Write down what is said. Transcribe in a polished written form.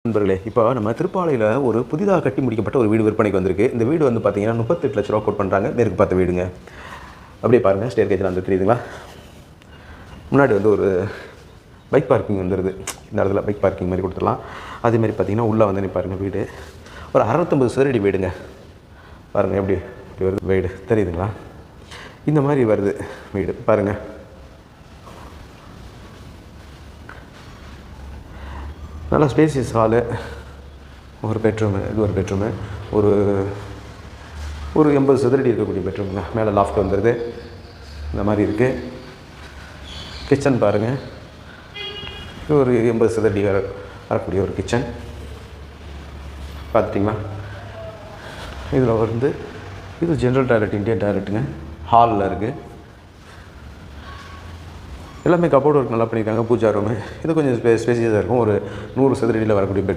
நண்பர்களே, இப்போ நம்ம திருப்பாலையில் ஒரு புதிதாக கட்டி முடிக்கப்பட்ட ஒரு வீடு விற்பனைக்கு வந்திருக்கு. இந்த வீடு வந்து பார்த்தீங்கன்னா 38 லட்ச ரூபா கோட் பண்ணுறாங்க. மேற்கு பார்த்த வீடுங்க. அப்படியே பாருங்கள், ஸ்டேர் கேஜில் வந்து தெரியுதுங்களா? முன்னாடி வந்து ஒரு பைக் பார்க்கிங் வந்துடுது. இந்த இடத்துல பைக் பார்க்கிங் மாதிரி கொடுத்துடலாம். அதேமாதிரி பார்த்தீங்கன்னா உள்ளே வந்து பாருங்கள், வீடு ஒரு 650 சதுரடி வீடுங்க. பாருங்கள் எப்படி வருது வீடு, தெரியுதுங்களா? இந்த மாதிரி வருது வீடு பாருங்கள். நல்லா ஸ்பேசியஸ் ஹாலு, ஒரு பெட்ரூமு, இது ஒரு பெட்ரூமு, ஒரு ஒரு 80 சதுரடி இருக்கக்கூடிய பெட்ரூமுங்க. மேலே லாஃப்ட் வந்துடுது. இந்த மாதிரி இருக்குது. கிச்சன் பாருங்கள், இது ஒரு 80 சதுரடி வரக்கூடிய ஒரு கிச்சன். பார்த்துட்டிங்களா? இதில் வந்து இது ஜென்ரல் டாய்லெட், இந்தியன் டாய்லெட்டுங்க. ஹாலில் இருக்குது. எல்லாமே கபோர்டு ஒர்க் நல்லா பண்ணியிருக்காங்க. பூஜா ரூமு இது கொஞ்சம் ஸ்பேசியஸாக இருக்கும். ஒரு 100 சதுரடியில் வரக்கூடிய பெட்ரூம்.